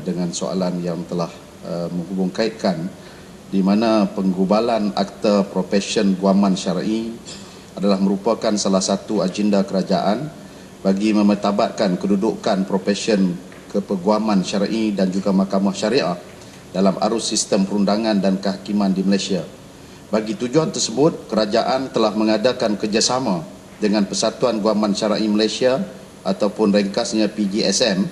dengan soalan yang telah menghubung kaitkan di mana penggubalan Akta Profession Guaman Syar'i adalah merupakan salah satu agenda kerajaan bagi memetabatkan kedudukan profesion kepeguaman syar'i dan juga mahkamah syariah dalam arus sistem perundangan dan kehakiman di Malaysia. Bagi tujuan tersebut, kerajaan telah mengadakan kerjasama dengan Persatuan Guaman Syar'i Malaysia ataupun ringkasnya PGSM.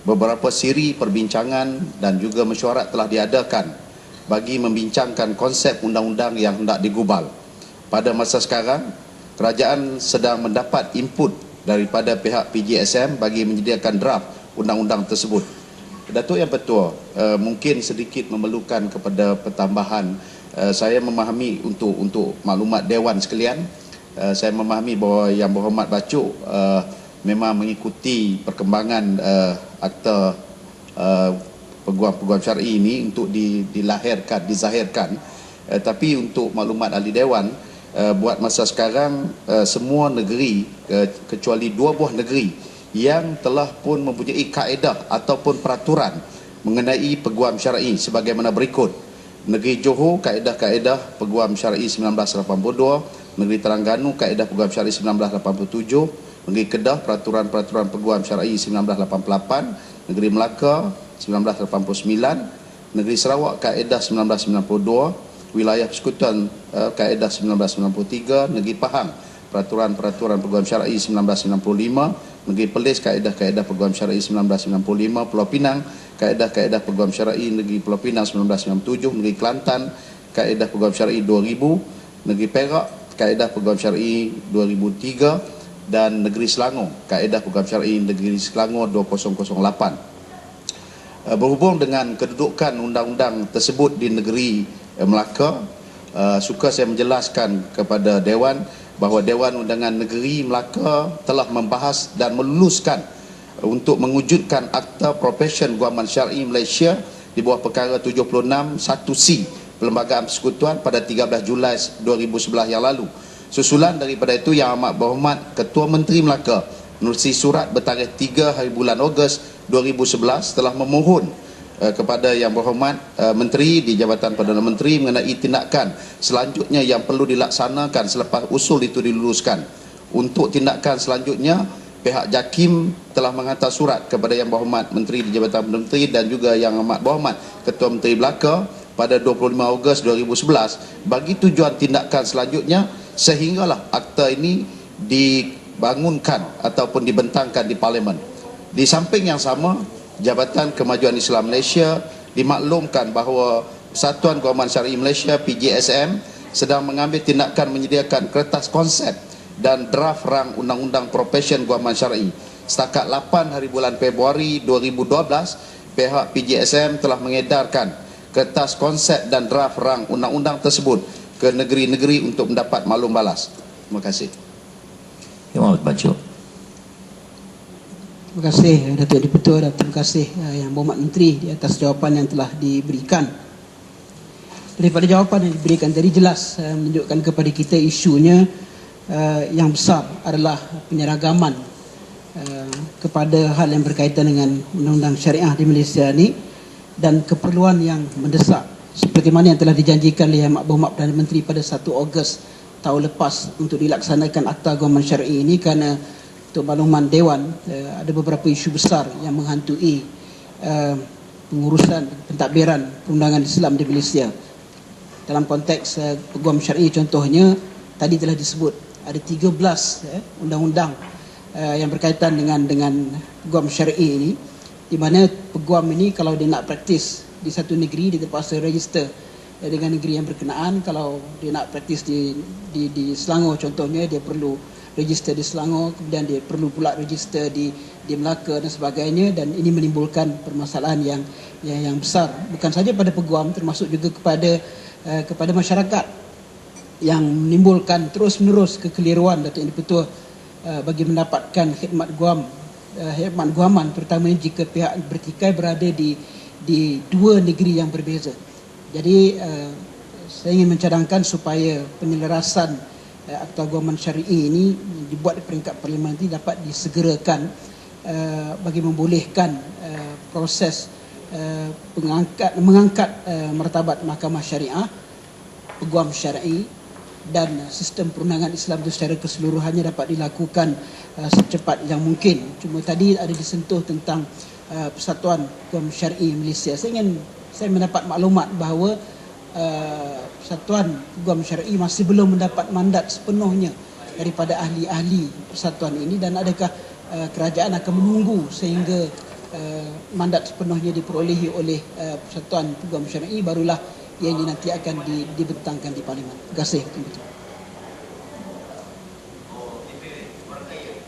Beberapa siri perbincangan dan juga mesyuarat telah diadakan bagi membincangkan konsep undang-undang yang hendak digubal. Pada masa sekarang, kerajaan sedang mendapat input daripada pihak PGSM bagi menyediakan draft undang-undang tersebut. Datuk Yang Pertua, mungkin sedikit memerlukan kepada pertambahan. Saya memahami untuk maklumat Dewan sekalian, saya memahami bahawa Yang Berhormat Bacuk memang mengikuti perkembangan Akta Peguam-peguam Syar'i ini untuk dizahirkan. Tapi untuk maklumat ahli Dewan, buat masa sekarang semua negeri kecuali 2 buah negeri yang telah pun mempunyai kaedah ataupun peraturan mengenai peguam syar'i sebagaimana berikut. Negeri Johor, kaedah-kaedah peguam syar'i 1982, negeri Terengganu, kaedah peguam syar'i 1987, negeri Kedah, peraturan-peraturan peguam syar'i 1988, negeri Melaka 1989, negeri Sarawak, kaedah 1992, wilayah persekutuan kaedah 1993, negeri Pahang, peraturan-peraturan peguam syar'i 1995, negeri Perlis, kaedah-kaedah peguam syar'i 1995, Pulau Pinang, kaedah-kaedah peguam syar'i negeri Pulau Pinang 1997, negeri Kelantan, kaedah peguam syar'i 2000, negeri Perak, kaedah peguam syar'i 2003, dan negeri Selangor, kaedah peguam syar'i negeri Selangor 2008. Berhubung dengan kedudukan undang-undang tersebut di negeri Melaka, suka saya menjelaskan kepada Dewan bahawa Dewan Undangan Negeri Melaka telah membahas dan meluluskan untuk mewujudkan Akta Profession Guaman Syar'i Malaysia di bawah perkara 76 1C Perlembagaan Persekutuan pada 13 Julai 2011 yang lalu. Susulan daripada itu, Yang Amat Berhormat Ketua Menteri Melaka menerusi surat bertarikh 3 hari bulan Ogos 2011 telah memohon kepada Yang Berhormat Menteri di Jabatan Perdana Menteri mengenai tindakan selanjutnya yang perlu dilaksanakan selepas usul itu diluluskan. Untuk tindakan selanjutnya, pihak JAKIM telah menghantar surat kepada Yang Berhormat Menteri di Jabatan Perdana Menteri dan juga Yang Amat Berhormat Ketua Menteri Melaka pada 25 Ogos 2011 bagi tujuan tindakan selanjutnya sehinggalah akta ini dibangunkan ataupun dibentangkan di Parlimen. Di samping yang sama, Jabatan Kemajuan Islam Malaysia dimaklumkan bahawa Persatuan Guaman Syar'i Malaysia PGSM sedang mengambil tindakan menyediakan kertas konsep dan draft rang Undang-Undang Profession Guaman Syar'i. Setakat 8 hari bulan Februari 2012, pihak PGSM telah mengedarkan kertas konsep dan draft rang undang-undang tersebut ke negeri-negeri untuk mendapat maklum balas. Terima kasih. Yang Amat Bacuk. Terima kasih Datuk Dipertua dan terima kasih Yang Berhormat Menteri di atas jawapan yang telah diberikan. Daripada jawapan yang diberikan tadi jelas menunjukkan kepada kita isunya yang besar adalah penyeragaman kepada hal yang berkaitan dengan undang-undang syariah di Malaysia ini dan keperluan yang mendesak seperti mana yang telah dijanjikan oleh Yang Berhormat Perdana Menteri pada 1 Ogos tahun lepas untuk dilaksanakan Akta Guaman Syar'i ini kerana untuk makluman Dewan ada beberapa isu besar yang menghantui pengurusan pentadbiran perundangan Islam di Malaysia. Dalam konteks peguam syar'i contohnya tadi telah disebut ada 13 undang-undang yang berkaitan dengan peguam syar'i ini, di mana peguam ini kalau dia nak praktis di satu negeri dia terpaksa register dengan negeri yang berkenaan. Kalau dia nak praktis di Selangor contohnya, dia perlu register di Selangor, kemudian dia perlu pula register di Melaka dan sebagainya, dan ini menimbulkan permasalahan yang besar bukan saja pada peguam, termasuk juga kepada masyarakat, yang menimbulkan terus-menerus kekeliruan Datuk Yang Dipertua bagi mendapatkan khidmat guaman, terutamanya jika pihak bertikai berada di 2 negeri yang berbeza. Jadi saya ingin mencadangkan supaya penyelarasan Akta Guaman Syar'i ini dibuat di peringkat parlimen ini dapat disegerakan bagi membolehkan proses mengangkat martabat mahkamah syariah, peguam syar'i dan sistem perundangan Islam itu secara keseluruhannya dapat dilakukan secepat yang mungkin. Cuma tadi ada disentuh tentang Persatuan Peguam Syar'i Malaysia. Saya mendapat maklumat bahawa Persatuan Peguam Syar'i masih belum mendapat mandat sepenuhnya daripada ahli-ahli persatuan ini, dan adakah kerajaan akan menunggu sehingga mandat sepenuhnya diperolehi oleh Persatuan Peguam Syar'i barulah yang ini nanti akan dibentangkan di Parlimen. Terima kasih.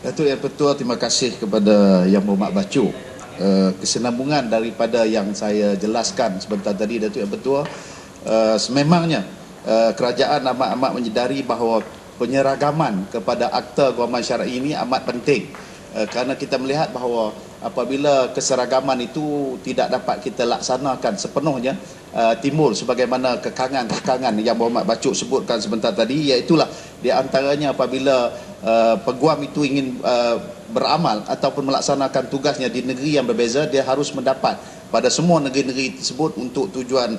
Datuk Yang Pertua, terima kasih kepada Yang Berhormat Bacu. Kesinambungan daripada yang saya jelaskan sebentar tadi, Datuk Yang Pertua, sememangnya kerajaan amat-amat menyedari bahawa penyeragaman kepada Akta Guaman Syar'i ini amat penting, kerana kita melihat bahawa apabila keseragaman itu tidak dapat kita laksanakan sepenuhnya, timbul sebagaimana kekangan-kekangan yang Berhormat Bacuk sebutkan sebentar tadi, iaitulah di antaranya apabila peguam itu ingin beramal ataupun melaksanakan tugasnya di negeri yang berbeza, dia harus mendapat pada semua negeri-negeri tersebut untuk tujuan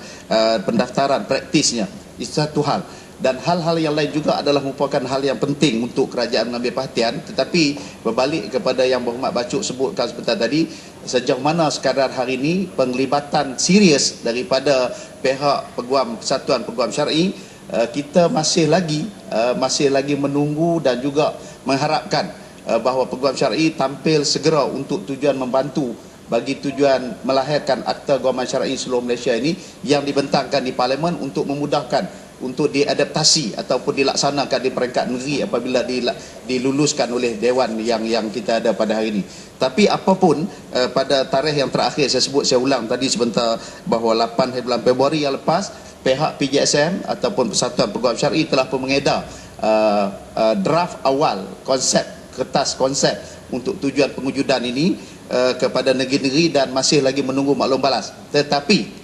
pendaftaran praktisnya. Itu satu hal. Dan hal-hal yang lain juga adalah merupakan hal yang penting untuk kerajaan mengambil perhatian. Tetapi berbalik kepada yang Berhormat Bacuk sebutkan sebentar tadi, sejauh mana sekadar hari ini penglibatan serius daripada pihak Persatuan Peguam Syar'i, kita masih lagi menunggu dan juga mengharapkan bahawa Peguam Syar'i tampil segera untuk tujuan membantu bagi tujuan melahirkan Akta Guaman Syar'i seluruh Malaysia ini yang dibentangkan di Parlimen untuk memudahkan untuk diadaptasi ataupun dilaksanakan di peringkat negeri apabila diluluskan oleh Dewan yang kita ada pada hari ini. Tapi apapun, pada tarikh yang terakhir saya ulang tadi sebentar bahawa 8 bulan Februari yang lepas, pihak PJSM ataupun Persatuan Peguam Syar'i telah pun mengedar draft awal kertas konsep untuk tujuan pengujudan ini kepada negeri-negeri dan masih lagi menunggu maklum balas. Tetapi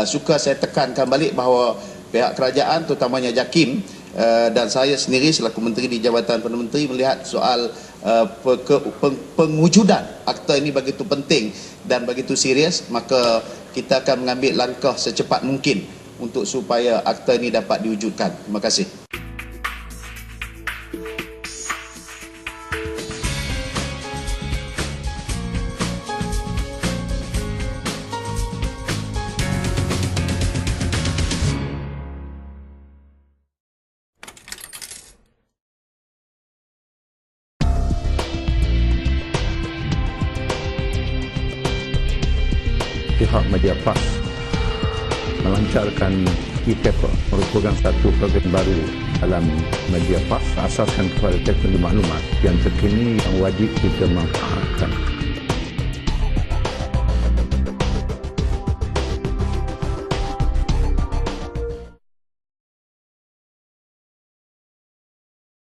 suka saya tekankan balik bahawa pihak kerajaan terutamanya JAKIM dan saya sendiri selaku Menteri di Jabatan Perdana Menteri melihat soal pengujudan akta ini begitu penting dan begitu serius, maka kita akan mengambil langkah secepat mungkin untuk supaya akta ini dapat diwujudkan. Terima kasih. Pihak Mediapas melancarkan e-paper, merupakan satu program baru dalam Mediapas asaskan kepada teknologi maklumat yang terkini yang wajib kita manfaatkan.